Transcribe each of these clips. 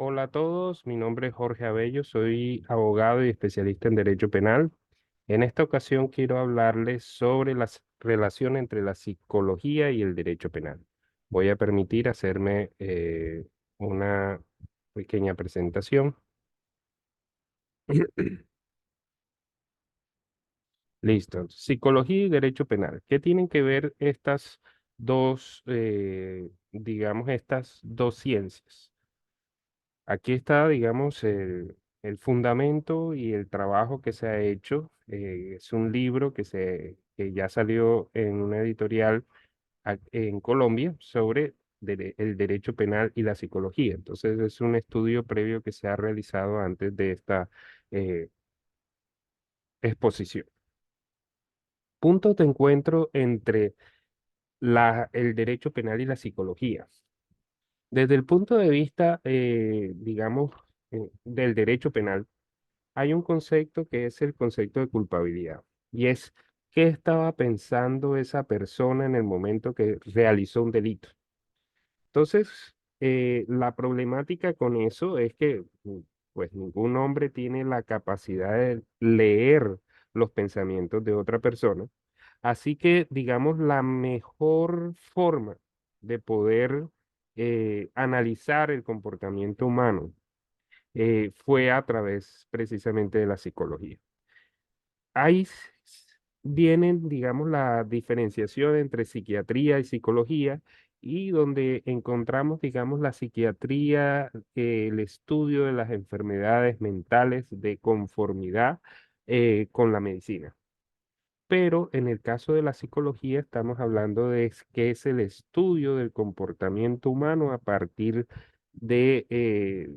Hola a todos, mi nombre es Jorge Abello, soy abogado y especialista en derecho penal. En esta ocasión quiero hablarles sobre la relación entre la psicología y el derecho penal. Voy a permitir hacerme una pequeña presentación. Listo. Psicología y derecho penal. ¿Qué tienen que ver estas dos, digamos, estas dos ciencias? Aquí está, digamos, el fundamento y el trabajo que se ha hecho. Es un libro que ya salió en una editorial en Colombia sobre el derecho penal y la psicología. Entonces, es un estudio previo que se ha realizado antes de esta eh, exposición. Puntos de encuentro entre el derecho penal y la psicología. Desde el punto de vista, digamos, del derecho penal, hay un concepto que es el concepto de culpabilidad y es qué estaba pensando esa persona en el momento que realizó un delito. Entonces, la problemática con eso es que pues ningún hombre tiene la capacidad de leer los pensamientos de otra persona. Así que, digamos, la mejor forma de poder analizar el comportamiento humano fue a través precisamente de la psicología. Ahí vienen, digamos, la diferenciación entre psiquiatría y psicología y donde encontramos, digamos, la psiquiatría, el estudio de las enfermedades mentales de conformidad con la medicina. Pero en el caso de la psicología estamos hablando de qué es el estudio del comportamiento humano a partir de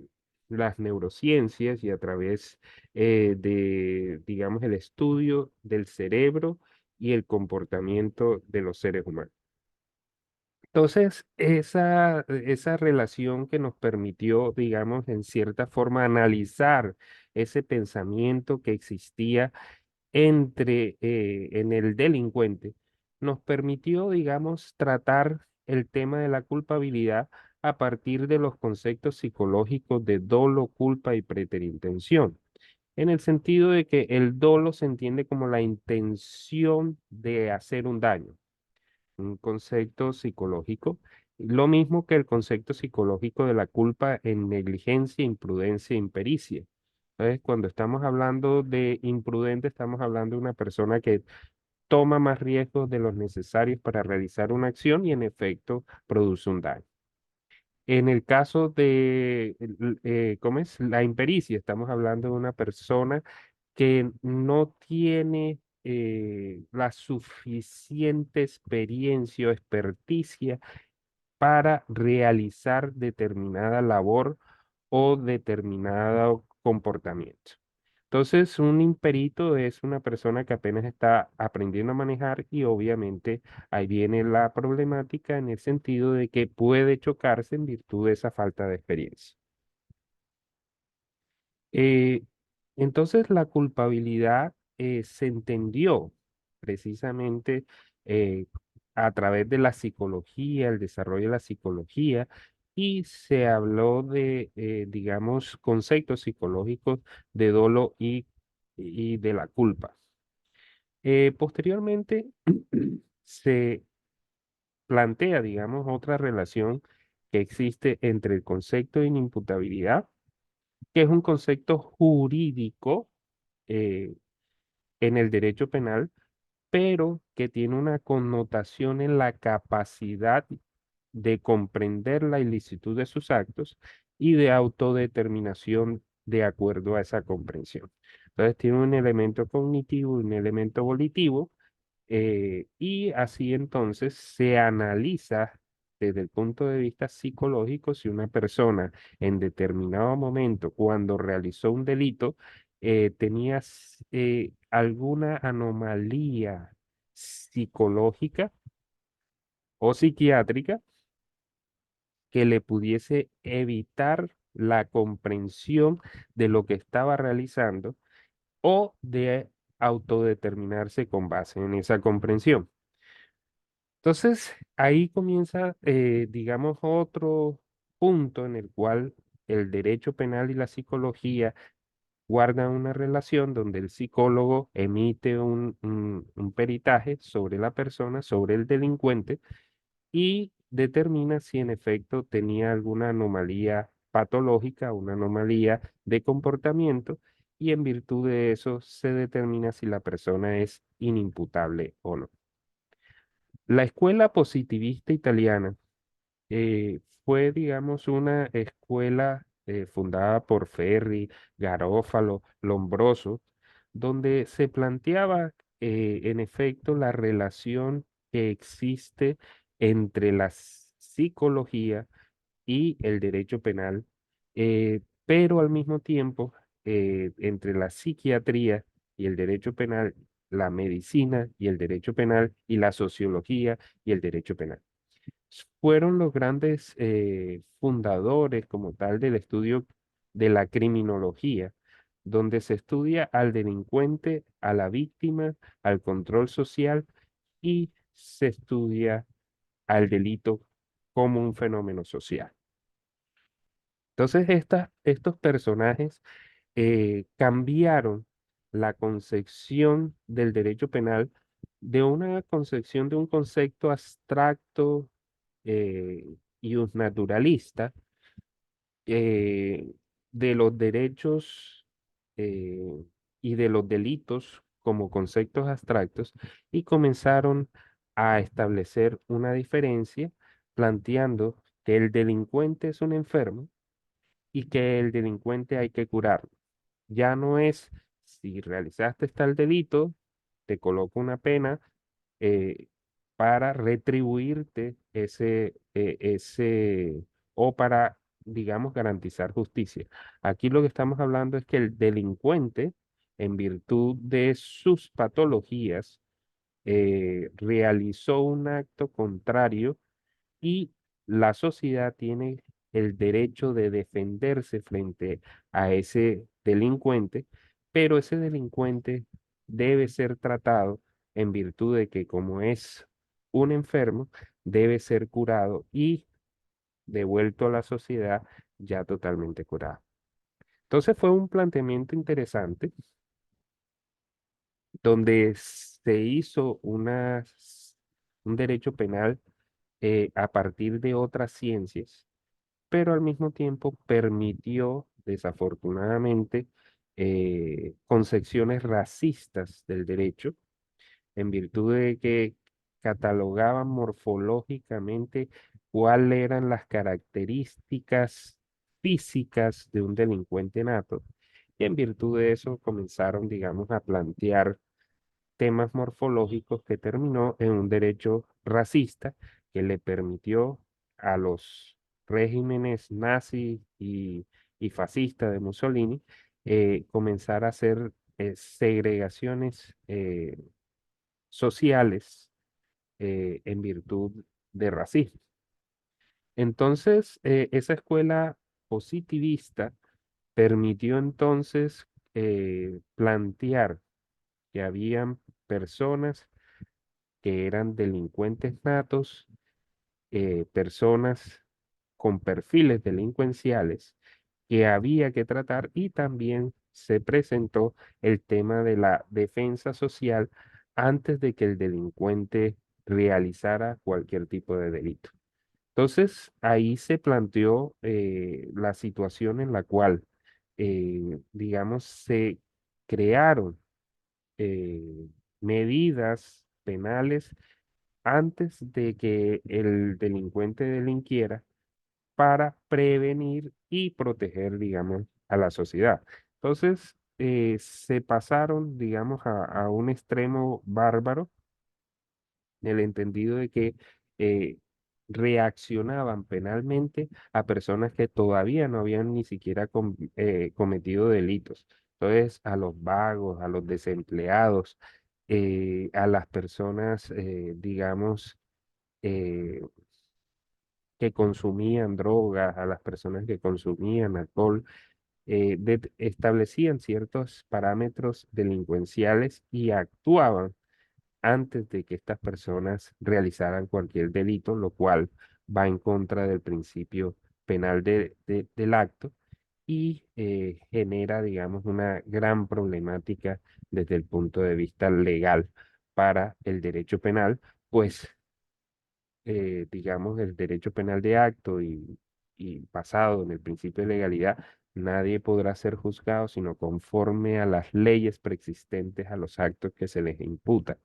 las neurociencias y a través de, digamos, el estudio del cerebro y el comportamiento de los seres humanos. Entonces, esa relación que nos permitió, digamos, en cierta forma analizar ese pensamiento que existía en el delincuente, nos permitió, digamos, tratar el tema de la culpabilidad a partir de los conceptos psicológicos de dolo, culpa y preterintención, en el sentido de que el dolo se entiende como la intención de hacer un daño, un concepto psicológico, lo mismo que el concepto psicológico de la culpa en negligencia, imprudencia e impericia. Entonces, cuando estamos hablando de imprudente, estamos hablando de una persona que toma más riesgos de los necesarios para realizar una acción y en efecto produce un daño. En el caso de, ¿cómo es? La impericia, estamos hablando de una persona que no tiene la suficiente experiencia o experticia para realizar determinada labor o determinado comportamiento. Entonces, un imperito es una persona que apenas está aprendiendo a manejar y obviamente ahí viene la problemática en el sentido de que puede chocarse en virtud de esa falta de experiencia. Eh, entonces, la culpabilidad se entendió precisamente eh, a través de la psicología, el desarrollo de la psicología, y se habló de, digamos, conceptos psicológicos de dolo y de la culpa. Posteriormente, se plantea, digamos, otra relación que existe entre el concepto de inimputabilidad, que es un concepto jurídico eh, en el derecho penal, pero que tiene una connotación en la capacidad de comprender la ilicitud de sus actos y de autodeterminación de acuerdo a esa comprensión. Entonces tiene un elemento cognitivo y un elemento volitivo, y así entonces se analiza desde el punto de vista psicológico si una persona en determinado momento, cuando realizó un delito, tenía alguna anomalía psicológica o psiquiátrica que le pudiese evitar la comprensión de lo que estaba realizando o de autodeterminarse con base en esa comprensión. Entonces, ahí comienza, digamos, otro punto en el cual el derecho penal y la psicología guardan una relación donde el psicólogo emite un peritaje sobre la persona, sobre el delincuente, y determina si en efecto tenía alguna anomalía patológica, una anomalía de comportamiento, y en virtud de eso se determina si la persona es inimputable o no. La escuela positivista italiana fue, digamos, una escuela fundada por Ferri, Garofalo, Lombroso, donde se planteaba en efecto la relación que existe entre la psicología y el derecho penal, pero al mismo tiempo entre la psiquiatría y el derecho penal, la medicina y el derecho penal y la sociología y el derecho penal. Fueron los grandes fundadores como tal del estudio de la criminología, donde se estudia al delincuente, a la víctima, al control social y se estudia al delito como un fenómeno social. Entonces, estos personajes cambiaron la concepción del derecho penal de una concepción de un concepto abstracto y un naturalista eh, de los derechos eh, y de los delitos como conceptos abstractos, y comenzaron a establecer una diferencia planteando que el delincuente es un enfermo y que el delincuente hay que curarlo. Ya no es si realizaste tal delito, te coloco una pena eh, para retribuirte ese o para, digamos, garantizar justicia. Aquí lo que estamos hablando es que el delincuente, en virtud de sus patologías, realizó un acto contrario y la sociedad tiene el derecho de defenderse frente a ese delincuente, pero ese delincuente debe ser tratado en virtud de que como es un enfermo, debe ser curado y devuelto a la sociedad ya totalmente curado. Entonces fue un planteamiento interesante donde se hizo un derecho penal a partir de otras ciencias, pero al mismo tiempo permitió, desafortunadamente, concepciones racistas del derecho, en virtud de que catalogaban morfológicamente cuáles eran las características físicas de un delincuente nato, y en virtud de eso comenzaron, digamos, a plantear temas morfológicos que terminó en un derecho racista que le permitió a los regímenes nazi y fascista de Mussolini comenzar a hacer segregaciones sociales en virtud de racismo. Entonces, esa escuela positivista permitió entonces plantear que habían personas que eran delincuentes natos, personas con perfiles delincuenciales que había que tratar, y también se presentó el tema de la defensa social antes de que el delincuente realizara cualquier tipo de delito. Entonces, ahí se planteó la situación en la cual, digamos, se crearon medidas penales antes de que el delincuente delinquiera para prevenir y proteger, digamos, a la sociedad. Entonces, se pasaron, digamos, a un extremo bárbaro en el entendido de que eh, reaccionaban penalmente a personas que todavía no habían ni siquiera cometido delitos. Entonces, a los vagos, a los desempleados, a las personas, digamos, eh, que consumían drogas, a las personas que consumían alcohol, establecían ciertos parámetros delincuenciales y actuaban antes de que estas personas realizaran cualquier delito, lo cual va en contra del principio penal del acto y genera, digamos, una gran problemática desde el punto de vista legal para el derecho penal, pues, digamos, el derecho penal de acto y basado en el principio de legalidad, nadie podrá ser juzgado sino conforme a las leyes preexistentes a los actos que se les imputan.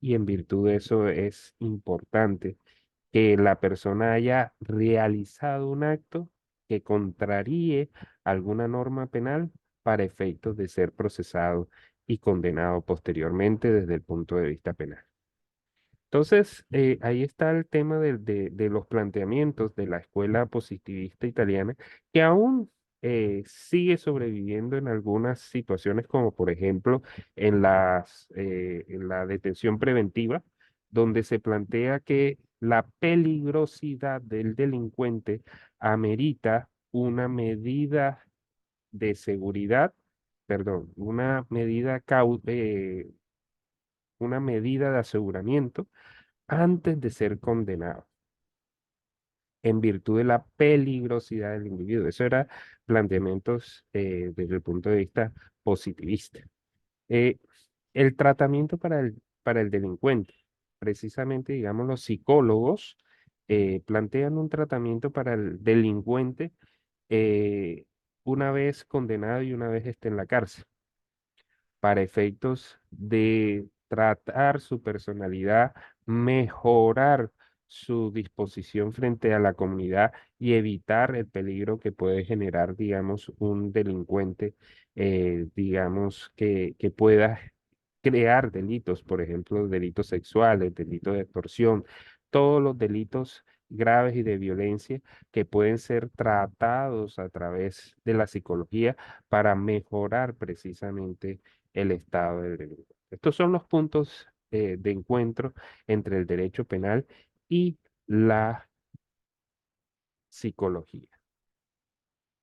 Y en virtud de eso es importante que la persona haya realizado un acto que contraríe alguna norma penal para efectos de ser procesado y condenado posteriormente desde el punto de vista penal. Entonces, ahí está el tema de los planteamientos de la escuela positivista italiana, que aún sigue sobreviviendo en algunas situaciones, como por ejemplo en la detención preventiva, donde se plantea que la peligrosidad del delincuente amerita una medida de seguridad, perdón, una medida de aseguramiento antes de ser condenado, en virtud de la peligrosidad del individuo. Eso era planteamientos desde el punto de vista positivista. Eh, el tratamiento para el delincuente, precisamente, digamos, los psicólogos plantean un tratamiento para el delincuente eh, una vez condenado y una vez esté en la cárcel, para efectos de tratar su personalidad, mejorar su disposición frente a la comunidad y evitar el peligro que puede generar, digamos, un delincuente, digamos, que pueda crear delitos, por ejemplo, delitos sexuales, delitos de extorsión, todos los delitos graves y de violencia que pueden ser tratados a través de la psicología para mejorar precisamente el estado del delincuente. Estos son los puntos de encuentro entre el derecho penal y la psicología.